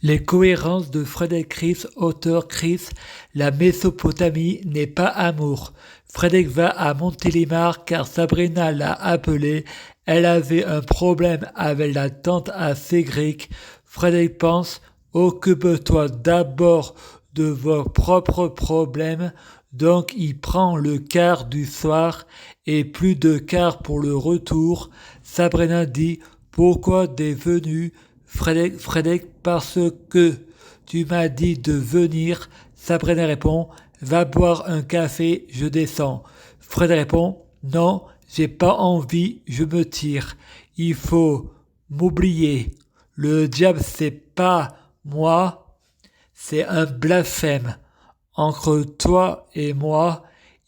Les cohérences de Frédéric Ries, auteur Chris, la Mésopotamie n'est pas amour. Frédéric va à Montélimar car Sabrina l'a appelé. Elle avait un problème avec la tante à Cédric. Frédéric pense, occupe-toi d'abord de vos propres problèmes. Donc il prend le quart du soir et plus de quart pour le retour. Sabrina dit, pourquoi t'es venu? Frédéric, parce que tu m'as dit de venir. Sabrina répond, va boire un café, je descends. Frédéric répond, non, j'ai pas envie, je me tire. Il faut m'oublier. Le diable, c'est pas moi, c'est un blasphème. Entre toi et moi,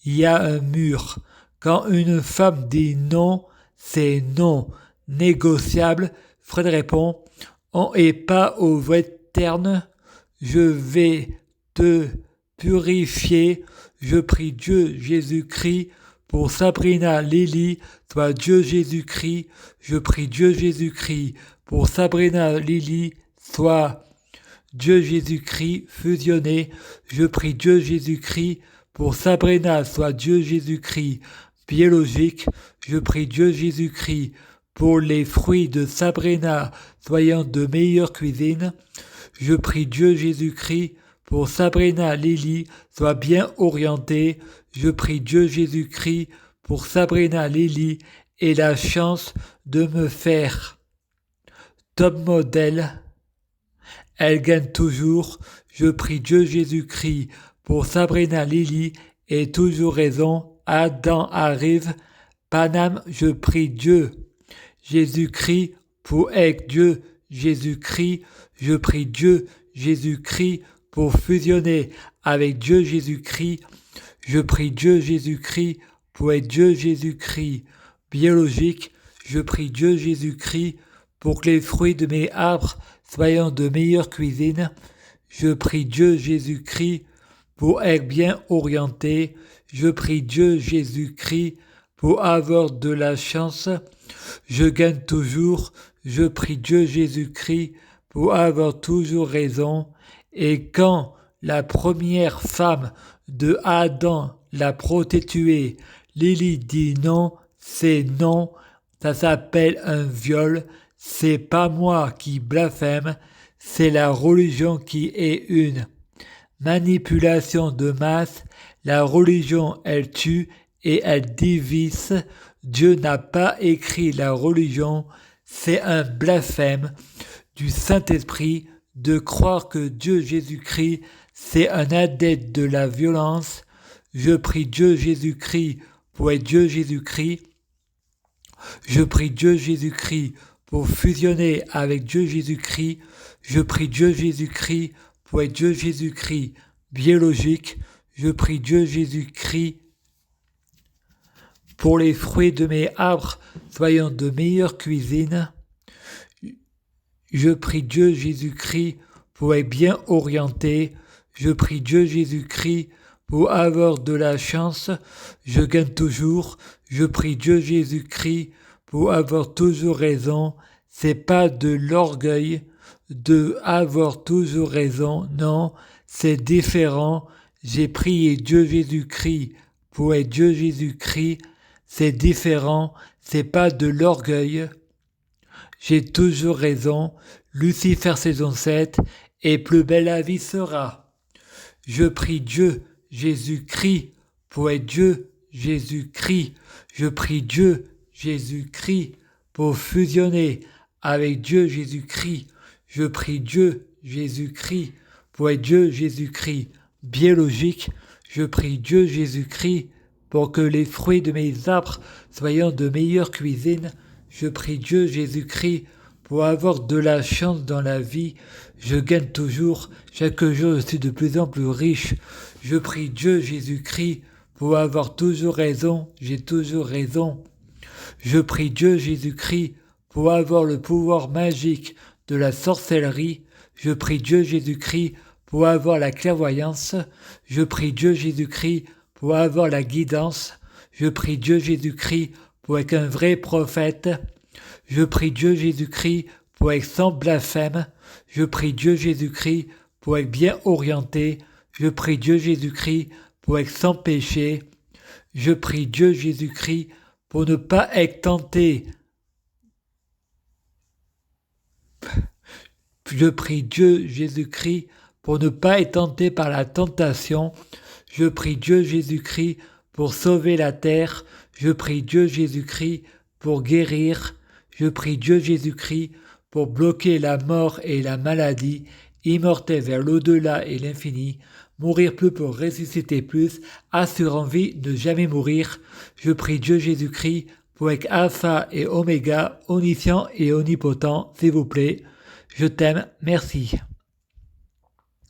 il y a un mur. Quand une femme dit non, c'est non. Négociable. Fred répond, on n'est pas au western. Je vais te purifier. Je prie Dieu Jésus-Christ pour Sabrina Lily, soit Dieu Jésus-Christ. Je prie Dieu Jésus-Christ pour Sabrina Lily, soit Dieu Jésus-Christ fusionné. Je prie Dieu Jésus-Christ pour Sabrina, soit Dieu Jésus-Christ biologique. Je prie Dieu Jésus-Christ pour les fruits de Sabrina soyant de meilleure cuisine. Je prie Dieu Jésus-Christ pour Sabrina Lily soit bien orientée. Je prie Dieu Jésus-Christ pour Sabrina Lily et la chance de me faire top modèle. Elle gagne toujours. Je prie Dieu Jésus-Christ pour Sabrina Lily et toujours raison. Adam arrive. Paname, je prie Dieu Jésus-Christ pour être Dieu Jésus-Christ. Je prie Dieu Jésus-Christ pour fusionner avec Dieu Jésus-Christ. Je prie Dieu Jésus-Christ pour être Dieu Jésus-Christ biologique. Je prie Dieu Jésus-Christ pour que les fruits de mes arbres soient de meilleure cuisine. Je prie Dieu Jésus-Christ pour être bien orienté. Je prie Dieu Jésus-Christ pour avoir de la chance. Je gagne toujours. Je prie Dieu Jésus-Christ pour avoir toujours raison. Et quand la première femme de Adam l'a prostituée, Lily dit non, c'est non. Ça s'appelle un viol. C'est pas moi qui blasphème, c'est la religion qui est une manipulation de masse. La religion, elle tue et elle divise. Dieu n'a pas écrit la religion. C'est un blasphème du Saint-Esprit de croire que Dieu Jésus-Christ, c'est un adepte de la violence. Je prie Dieu Jésus-Christ pour être Dieu Jésus-Christ. Je prie Dieu Jésus-Christ pour fusionner avec Dieu Jésus-Christ. Je prie Dieu Jésus-Christ pour être Dieu Jésus-Christ biologique. Je prie Dieu Jésus-Christ pour les fruits de mes arbres soyant de meilleure cuisine. Je prie Dieu Jésus-Christ pour être bien orienté. Je prie Dieu Jésus-Christ pour avoir de la chance. Je gagne toujours. Je prie Dieu Jésus-Christ pour avoir toujours raison. C'est pas de l'orgueil de avoir toujours raison. Non, c'est différent. J'ai prié Dieu Jésus-Christ pour être Dieu Jésus-Christ. C'est différent. C'est pas de l'orgueil. J'ai toujours raison. Lucifer saison 7 et plus belle la vie sera. Je prie Dieu Jésus-Christ pour être Dieu Jésus-Christ. Je prie Dieu Jésus-Christ pour fusionner avec Dieu Jésus-Christ. Je prie Dieu Jésus-Christ pour être Dieu Jésus-Christ biologique. Je prie Dieu Jésus-Christ pour que les fruits de mes arbres soient de meilleure cuisine. Je prie Dieu Jésus-Christ pour avoir de la chance dans la vie. Je gagne toujours. Chaque jour, je suis de plus en plus riche. Je prie Dieu Jésus-Christ pour avoir toujours raison. J'ai toujours raison. Je prie Dieu Jésus-Christ pour avoir le pouvoir magique de la sorcellerie. Je prie Dieu Jésus-Christ pour avoir la clairvoyance. Je prie Dieu Jésus-Christ pour avoir la guidance. Je prie Dieu Jésus-Christ pour être un vrai prophète. Je prie Dieu Jésus-Christ pour être sans blasphème. Je prie Dieu Jésus-Christ pour être bien orienté. Je prie Dieu Jésus-Christ pour être sans péché. Je prie Dieu Jésus-Christ pour ne pas être tenté. Je prie Dieu Jésus-Christ pour ne pas être tenté par la tentation. Je prie Dieu Jésus-Christ pour sauver la terre. Je prie Dieu Jésus-Christ pour guérir. Je prie Dieu Jésus-Christ pour bloquer la mort et la maladie, immortel vers l'au-delà et l'infini, mourir plus pour ressusciter plus, assurant vie, ne jamais mourir. Je prie Dieu Jésus-Christ pour être alpha et oméga, omniscient et omnipotent, s'il vous plaît. Je t'aime, merci.